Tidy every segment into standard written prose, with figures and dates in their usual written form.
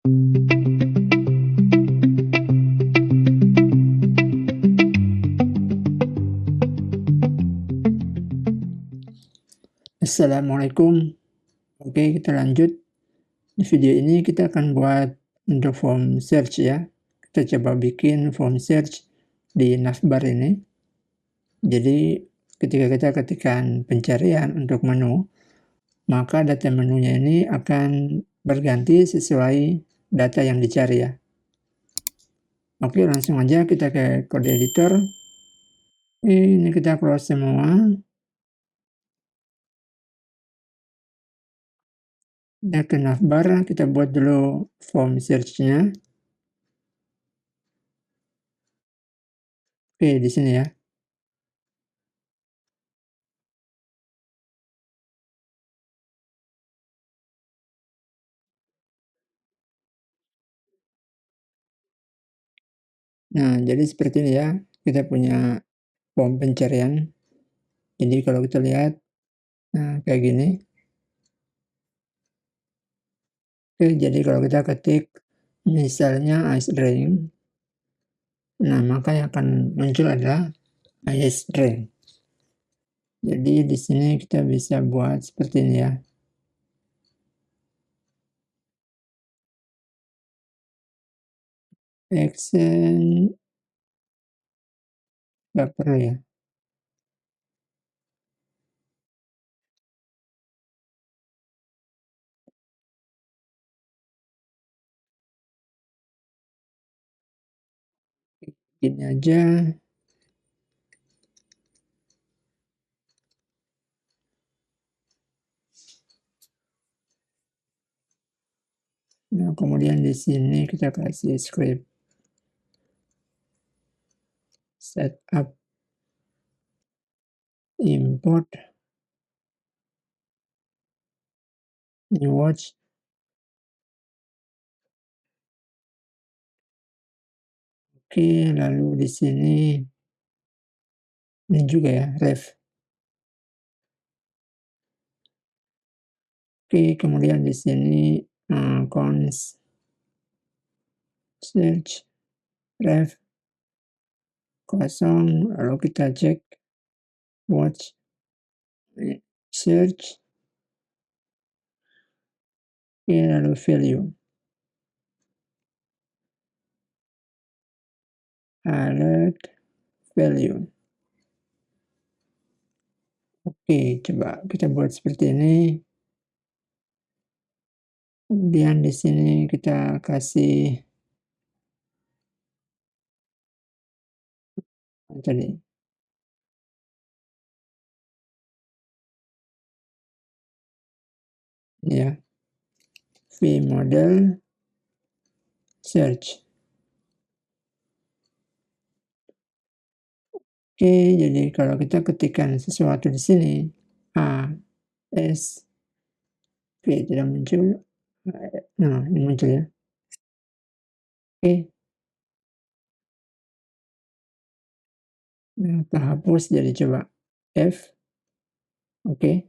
Assalamualaikum. Oke, kita lanjut. Di video ini kita akan buat untuk form search ya. Kita coba bikin form search di navbar ini. Jadi ketika kita ketikkan pencarian untuk menu, maka data menunya ini akan berganti sesuai data yang dicari ya. Oke, langsung aja kita ke kode editor. Ini kita close semua. Kita ke navbar, kita buat dulu form search-nya. Oke, di sini ya. Nah, jadi seperti ini ya, kita punya form pencarian. Jadi kalau kita lihat, nah kayak gini. Oke, jadi kalau kita ketik misalnya ice drink, nah maka yang akan muncul adalah ice drink. Jadi di sini kita bisa buat seperti ini ya. Accent nggak perlu ya. Gini aja. Nah, kemudian di sini kita kasih script setup import new watch. Oke, lalu di sini ini juga ya, ref. Oke, kemudian di sini cons search ref kosong, lalu kita cek watch search, oke, lalu value alert value. Oke, coba kita buat seperti ini. Kemudian di sini kita kasih tadi ya, vmodel search. Oke, jadi kalau kita ketikkan sesuatu di sini A S V tidak muncul. Nah, ini muncul ya. Oke. Nah, kita hapus jadi coba F. Oke.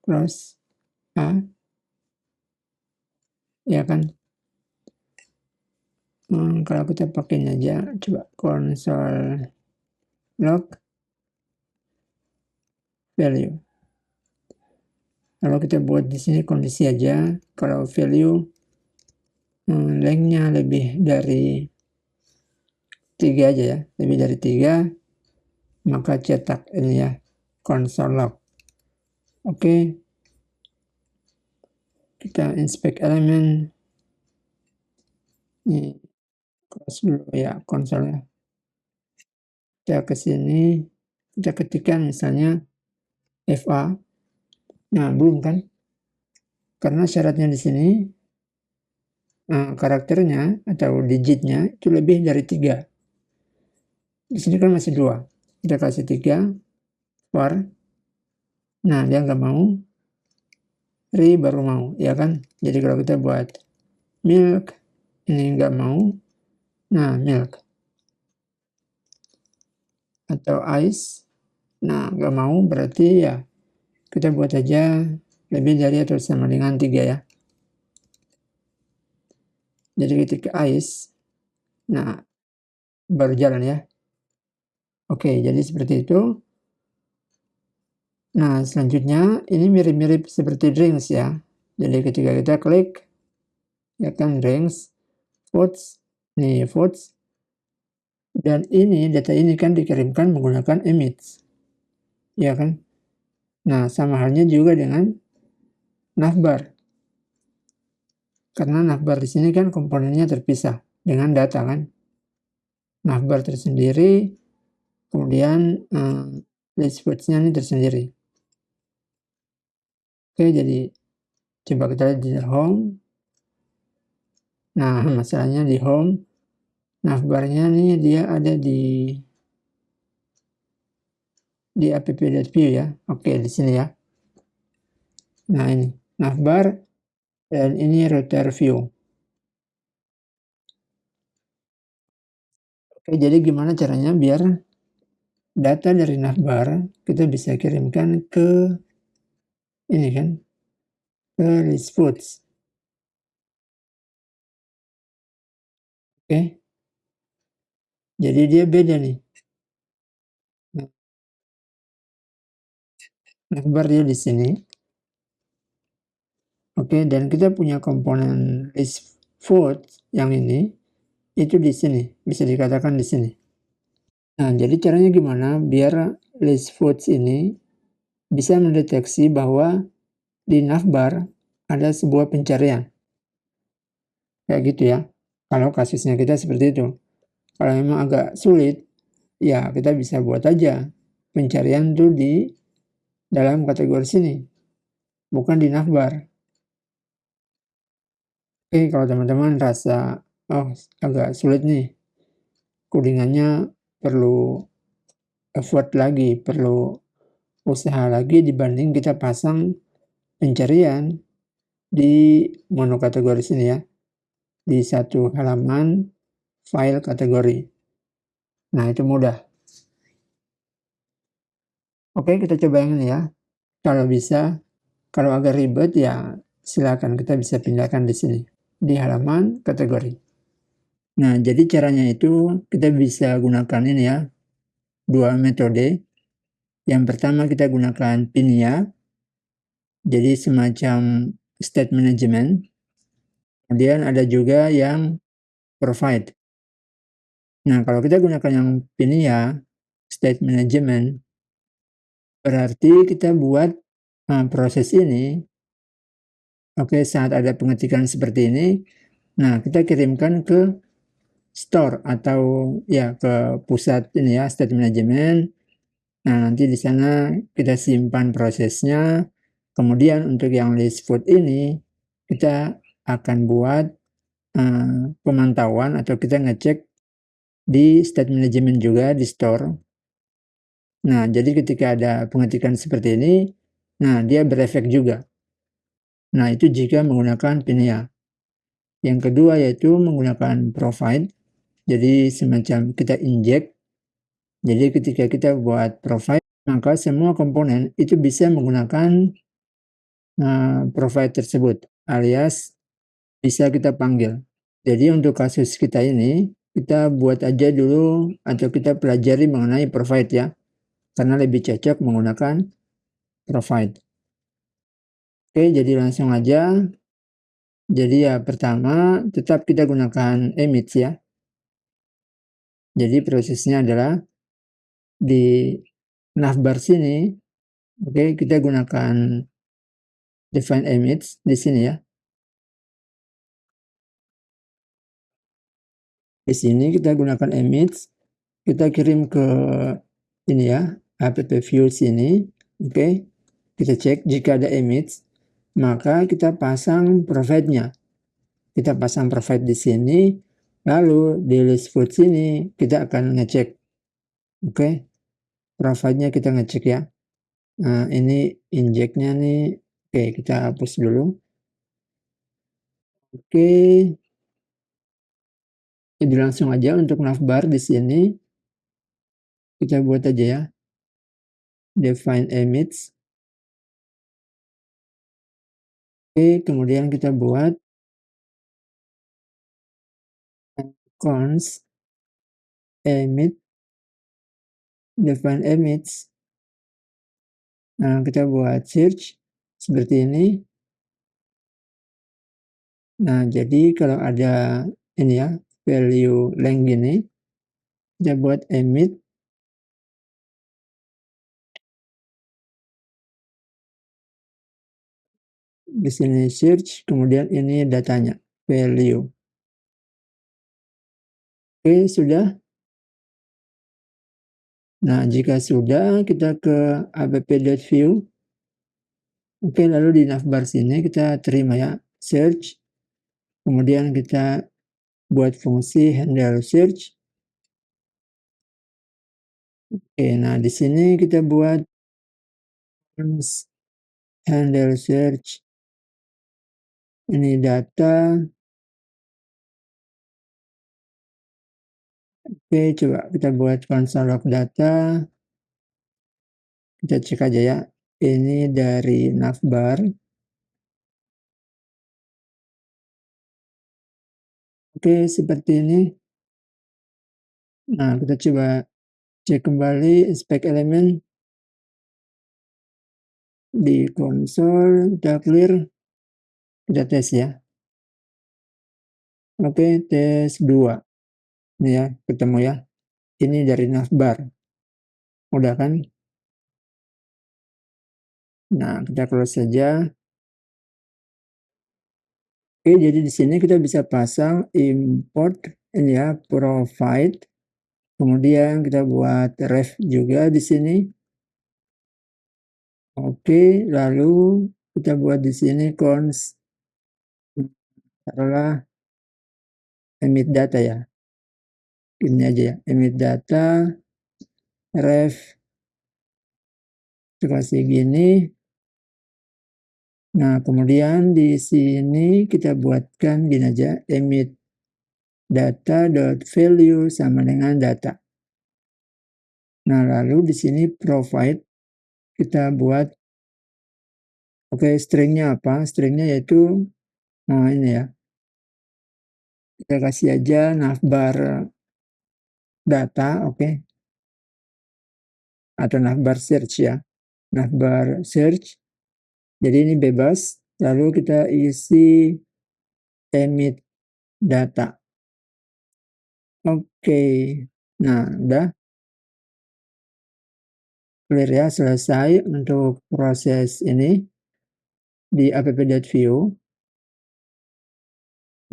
Close A. Ya kan? Kalau kita pakai aja coba console log value. Kalau kita buat di sini kondisi aja, kalau value lengthnya lebih dari 3 aja ya, lebih dari 3, maka cetak ini ya, console log. Oke. Kita inspect elemen. Ini close dulu ya konsolnya. Kita ke sini, kita ketikkan misalnya FA. Nah, belum kan? Karena syaratnya di sini karakternya atau digitnya itu lebih dari 3. Di sini kan masih 2. Kita kasih 3 var. Nah, dia nggak mau. Ri baru mau, ya kan? Jadi kalau kita buat milk, ini nggak mau. Nah, milk. Atau ice. Nah, nggak mau berarti ya kita buat aja lebih dari atau sama dengan 3 ya. Jadi ketika ice, nah baru jalan ya. Oke, jadi seperti itu. Nah, selanjutnya ini mirip-mirip seperti drinks ya. Jadi ketika kita klik, ya kan drinks, foods, nih foods, dan ini data ini kan dikirimkan menggunakan image, ya kan? Nah, sama halnya juga dengan navbar. Karena navbar di sini kan komponennya terpisah dengan data kan. Navbar tersendiri, kemudian list foods-nya ini tersendiri. Oke, jadi coba kita lihat di home. Nah, masalahnya di home, navbarnya nih dia ada di app.view ya. Oke, di sini ya. Nah, ini navbar dan ini router view. Oke, jadi gimana caranya biar data dari navbar kita bisa kirimkan ke ini kan, ke list foods. Oke. Jadi dia beda nih. Nah, navbar dia di sini. Oke, dan kita punya komponen list food yang ini itu di sini, bisa dikatakan di sini. Nah, jadi caranya gimana biar list foods ini bisa mendeteksi bahwa di navbar ada sebuah pencarian. Kayak gitu ya. Kalau kasusnya kita seperti itu. Kalau memang agak sulit, ya kita bisa buat aja pencarian tuh di dalam kategori sini, bukan di navbar. Oke, kalau teman-teman rasa, oh agak sulit nih, codingannya perlu effort lagi, perlu usaha lagi dibanding kita pasang pencarian di monokategori sini ya, di satu halaman file kategori. Nah, itu mudah. Oke, kita coba yang ini ya. Kalau bisa, kalau agak ribet ya silakan kita bisa pindahkan di sini, di halaman kategori. Nah, jadi caranya itu kita bisa gunakan ini ya, dua metode. Yang pertama kita gunakan PINIA, jadi semacam state management. Kemudian ada juga yang provide. Nah, kalau kita gunakan yang PINIA, state management, berarti kita buat proses ini, oke, saat ada pengetikan seperti ini, nah kita kirimkan ke store atau ya ke pusat ini ya, state management. Nah, nanti di sana kita simpan prosesnya. Kemudian untuk yang list food ini, kita akan buat pemantauan atau kita ngecek di state management juga di store. Nah, jadi ketika ada pengetikan seperti ini, nah dia berefek juga. Nah, itu jika menggunakan PINIA. Yang kedua yaitu menggunakan provide. Jadi semacam kita inject. Jadi ketika kita buat provide, maka semua komponen itu bisa menggunakan provide tersebut, alias bisa kita panggil. Jadi untuk kasus kita ini, kita buat aja dulu atau kita pelajari mengenai provide ya, karena lebih cocok menggunakan provide. Oke, jadi langsung aja. Jadi ya pertama tetap kita gunakan image ya. Jadi prosesnya adalah di navbar sini, oke, kita gunakan define image di sini ya. Di sini kita gunakan image, kita kirim ke ini ya, app.view sini, oke. Kita cek jika ada image, maka kita pasang provide-nya. Kita pasang provide di sini, lalu di list food sini kita akan ngecek, oke. Provide-nya kita ngecek ya. Nah, ini inject-nya nih, oke, kita hapus dulu. Oke, jadi langsung aja untuk navbar di sini kita buat aja ya, define image. Oke, kemudian kita buat const emit, define emits. Nah, kita buat search seperti ini. Nah, jadi kalau ada ini ya, value length gini, kita buat emit. Di sini search, kemudian ini datanya, value. Oke, sudah. Nah, jika sudah, kita ke app.view. Oke, lalu di navbar sini kita terima ya, search. Kemudian kita buat fungsi handle search. Oke, nah di sini kita buat handle search. Ini data. Oke, coba kita buat console log data. Kita cek aja ya. Ini dari navbar. Oke, seperti ini. Nah, kita coba cek kembali inspect elemen di konsol, kita clear, kita tes ya. Oke, tes 2. Ini ya, ketemu ya. Ini dari navbar. Udah kan? Nah, kita close saja. Oke, jadi di sini kita bisa pasang import ini ya, provide. Kemudian kita buat ref juga di sini. Oke, lalu kita buat di sini const, taruhlah emit data ya. Ini aja ya, emit data, ref, kita kasih gini. Nah, kemudian di sini kita buatkan gini aja, emit data.value sama dengan data. Nah, lalu di sini provide kita buat, oke, stringnya apa? Stringnya yaitu, nah ini ya, kita kasih aja navbar data, oke, atau navbar search ya, navbar search. Jadi ini bebas. Lalu kita isi emit data. Oke, nah udah clear ya, selesai untuk proses ini di app.view.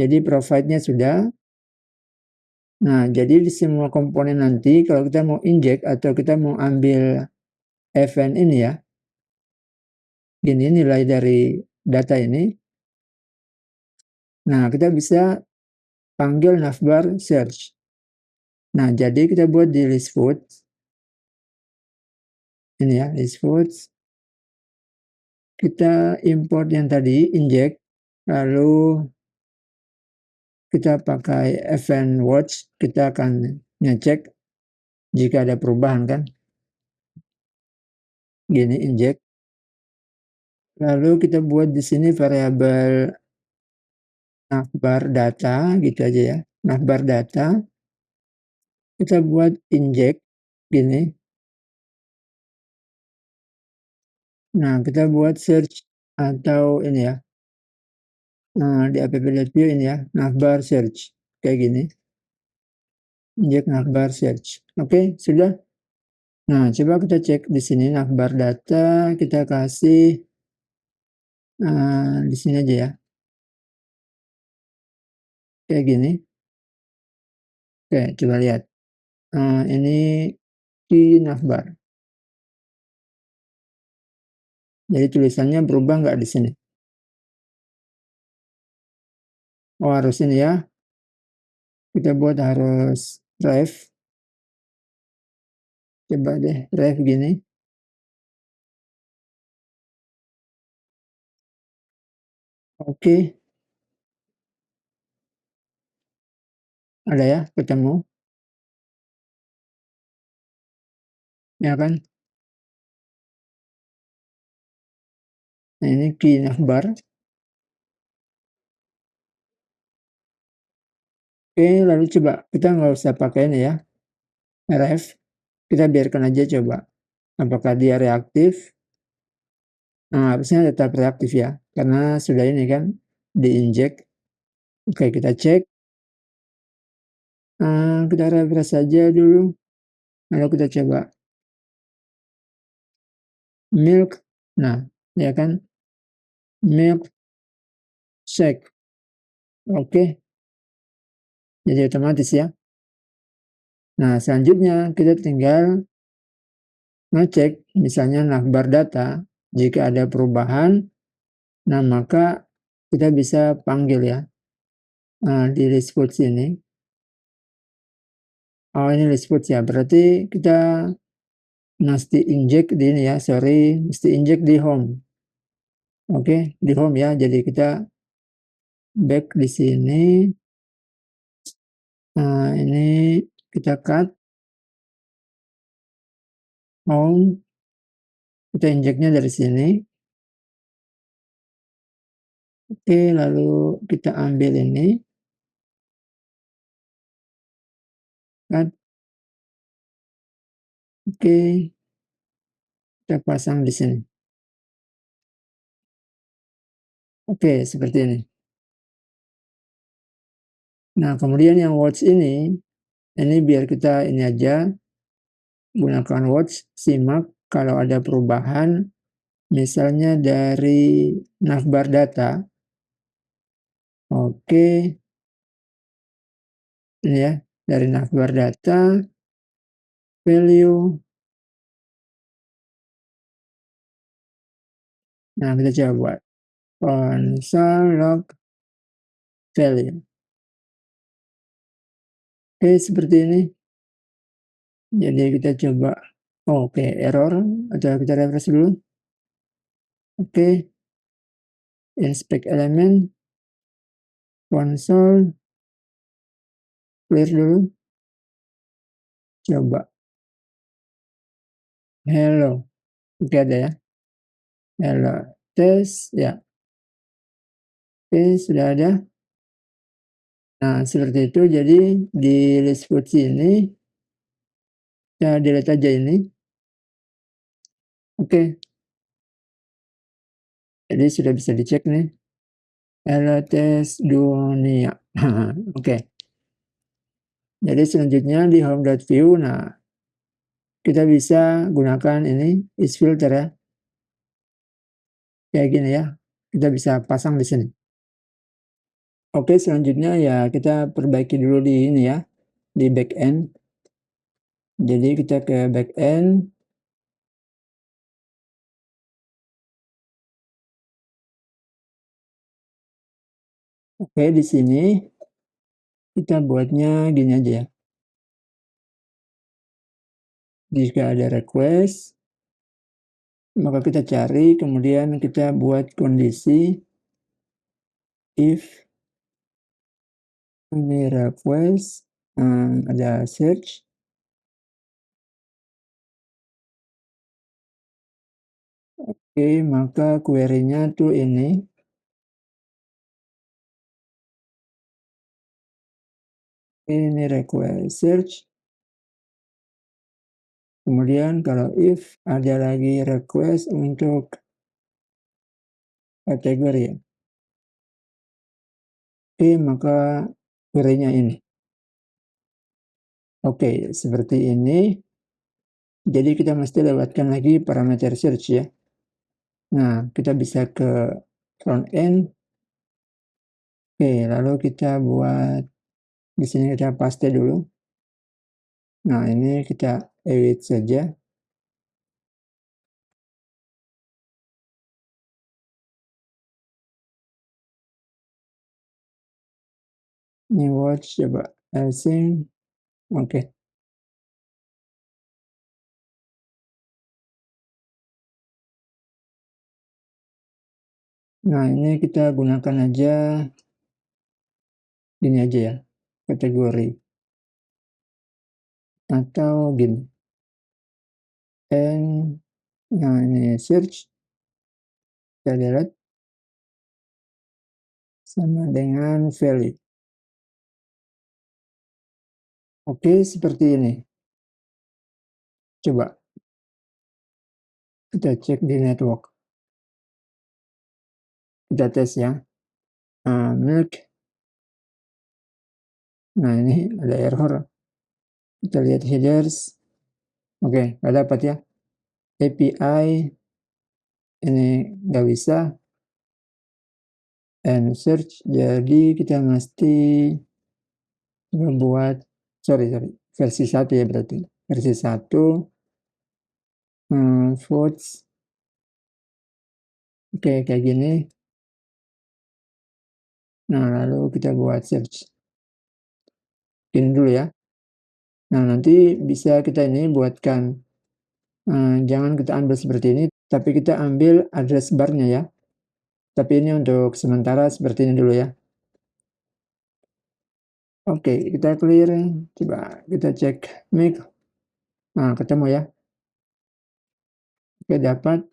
Jadi provide-nya sudah. Nah, jadi di semua komponen nanti kalau kita mau inject atau kita mau ambil event ini ya, gini nilai dari data ini. Nah, kita bisa panggil navbar search. Nah, jadi kita buat di list foods. Ini ya, list foods. Kita import yang tadi, inject. Lalu kita pakai event watch. Kita akan ngecek jika ada perubahan kan. Gini, inject. Lalu kita buat di sini variabel navbar data, gitu aja ya. Navbar data. Kita buat inject, gini. Nah, kita buat search atau ini ya. Nah, di app.view ini ya, navbar search. Kayak gini. Inject navbar search. Oke, sudah. Nah, coba kita cek di sini navbar data, kita kasih di sini aja ya. Kayak gini. Oke, coba lihat. Ini key navbar. Jadi tulisannya berubah nggak di sini? Oh, harus ini ya. Kita buat harus ref. Coba deh ref gini. Oke. Ada ya, ketemu. Ya kan? Nah, ini key navbar. Oke, lalu coba kita nggak usah pakai ini ya, ref, kita biarkan aja coba. Apakah dia reaktif? Nah, harusnya tetap reaktif ya, karena sudah ini kan diinjek. Oke, kita cek, kita refresh saja dulu, lalu kita coba milk, nah ya kan, milk shake, oke, jadi otomatis ya. Nah, selanjutnya kita tinggal ngecek misalnya navbar data, jika ada perubahan, nah maka kita bisa panggil ya, di list sini. Oh, ini list ya, berarti kita mesti injek di ini ya, mesti injek di home. Oke, di home ya, jadi kita back di sini. Nah, ini kita cut home, kita injeknya dari sini. Oke, lalu kita ambil ini, cut. Oke, kita pasang di sini. Oke, seperti ini. Nah, kemudian yang watch ini biar kita ini aja, gunakan watch, simak kalau ada perubahan, misalnya dari navbar data. Oke, ini ya, dari navbar data, value. Nah, kita coba buat console log value. Oke, seperti ini. Jadi kita coba, oke, error, atau kita refresh dulu. Oke, inspect element, console, clear dulu. Coba, hello. Oke, ada ya. Hello, tes, ya. Oke, sudah ada. Nah, seperti itu. Jadi di list ini kita delete aja ini. Oke, jadi sudah bisa dicek nih. Hello tes dunia. Oke. Jadi selanjutnya di home.view, nah kita bisa gunakan ini isFilter ya. Kayak gini ya. Kita bisa pasang di sini. Oke, selanjutnya ya kita perbaiki dulu di ini ya, di backend. Jadi kita ke backend. Oke, di sini kita buatnya gini aja ya. Jika ada request, maka kita cari, kemudian kita buat kondisi if ini request, ada search. Oke, maka query-nya tuh ini. Ini request search. Kemudian kalau if ada lagi request untuk kategori ya. Oke, maka query-nya ini. Oke, seperti ini. Jadi kita mesti lewatkan lagi parameter search ya. Nah, kita bisa ke front end. Oke, lalu kita buat di sini kita paste dulu. Nah, ini kita edit saja. Ini watch coba asing. Oke. Nah, ini kita gunakan aja gini aja ya, kategori. Atau gini. Nah ini search, kita delete sama dengan value. Oke, seperti ini. Coba kita cek di network. Kita tes ya. Milk. Nah, ini ada error. Kita lihat headers. Oke, nggak dapat ya. API ini nggak bisa. And search. Jadi kita mesti membuat versi 1 ya berarti. Versi 1 votes. Oke, kayak gini. Nah, lalu kita buat search. Ini dulu ya. Nah, nanti bisa kita ini buatkan, jangan kita ambil seperti ini, tapi kita ambil address bar-nya ya. Tapi ini untuk sementara seperti ini dulu ya. Oke, kita clear. Coba kita cek mic. Nah, ketemu ya. Oke, dapat.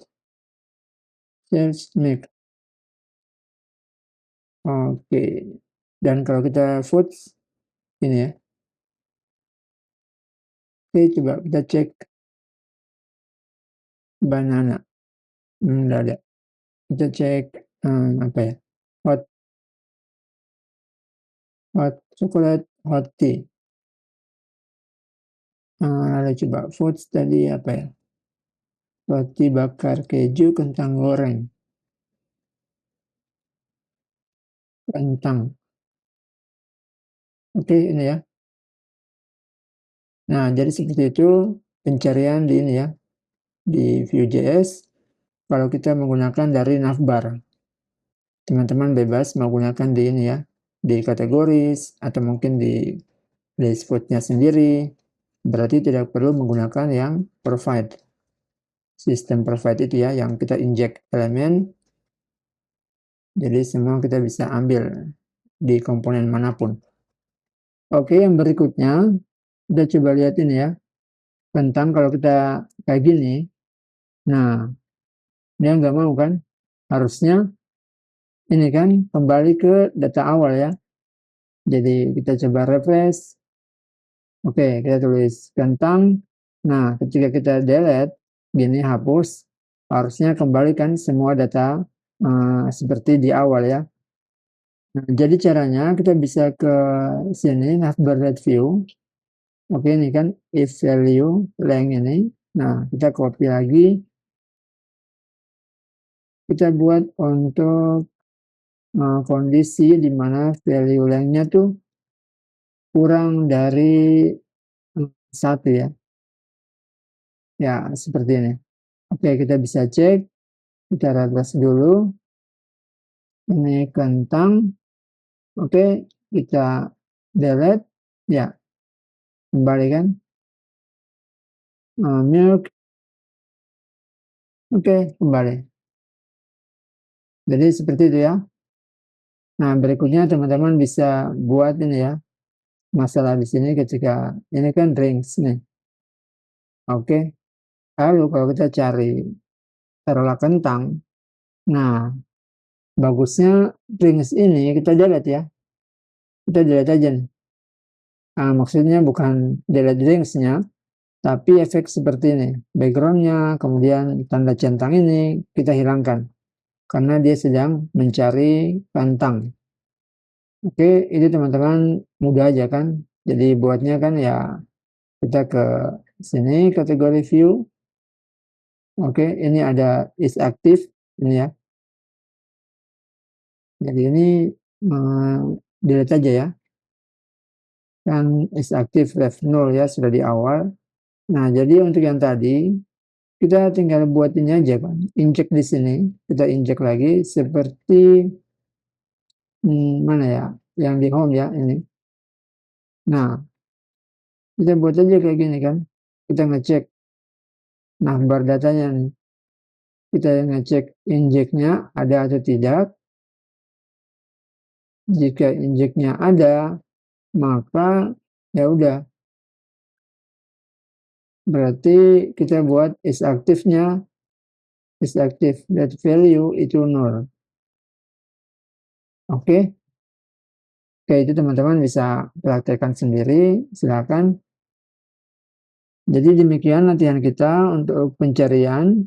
Search mic. Oke. Dan kalau kita votes, ini ya. Oke, coba kita cek banana. Nggak ada. Kita cek apa ya? Hot chocolate, hot tea. Lalu coba foods tadi apa ya? Roti bakar keju, kentang goreng. Kentang. Oke, ini ya. Nah, jadi seperti itu pencarian di ini ya, di Vue.js kalau kita menggunakan dari navbar. Teman-teman bebas menggunakan di ini ya, di kategoris atau mungkin di dashboard-nya sendiri. Berarti tidak perlu menggunakan yang provide. Sistem provide itu ya, yang kita inject elemen. Jadi semua kita bisa ambil di komponen manapun. Oke, yang berikutnya kita coba lihat ini ya. Tentang kalau kita kayak gini, nah dia nggak mau kan? Harusnya ini kan kembali ke data awal ya. Jadi kita coba refresh. Oke, kita tulis kentang. Nah, ketika kita delete, gini hapus, harusnya kembalikan semua data seperti di awal ya. Nah, jadi caranya kita bisa ke sini, navbar.view. Oke, ini kan if value length ini. Nah, kita copy lagi. Kita buat untuk kondisi di mana value length-nya tuh kurang dari 1 ya. Ya, seperti ini. Oke, kita bisa cek. Kita refresh dulu. Ini kentang. Oke, kita delete. Ya, kembali kan. Milk. Oke, kembali. Jadi seperti itu ya. Nah, berikutnya teman-teman bisa buat ini ya. Masalah di sini ketika ini kan drinks nih. Oke. Lalu kalau kita cari taruhlah kentang. Nah, bagusnya drinks ini kita delete ya. Kita delete aja nih. Maksudnya bukan delete drinks-nya, tapi efek seperti ini. Background-nya, kemudian tanda centang ini kita hilangkan. Karena dia sedang mencari kentang. Oke, itu teman-teman mudah aja kan. Jadi buatnya kan ya kita ke sini kategori view. Oke, ini ada is active ini ya. Jadi ini delete aja ya. Kan is active ref 0 ya, sudah di awal. Nah, jadi untuk yang tadi kita tinggal buat ini aja kan. Inject di sini, kita inject lagi seperti mana ya? Yang di home ya ini. Nah, kita buat aja kayak gini kan. Kita ngecek navbar datanya nih. Kita ngecek inject-nya ada atau tidak. Jika inject-nya ada, maka ya udah. Berarti kita buat is active-nya, is active that value itu 0. Oke. Oke, itu teman-teman bisa praktekkan sendiri, silakan. Jadi demikian latihan kita untuk pencarian.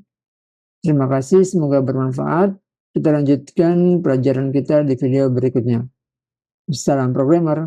Terima kasih, semoga bermanfaat. Kita lanjutkan pelajaran kita di video berikutnya. Salam programmer.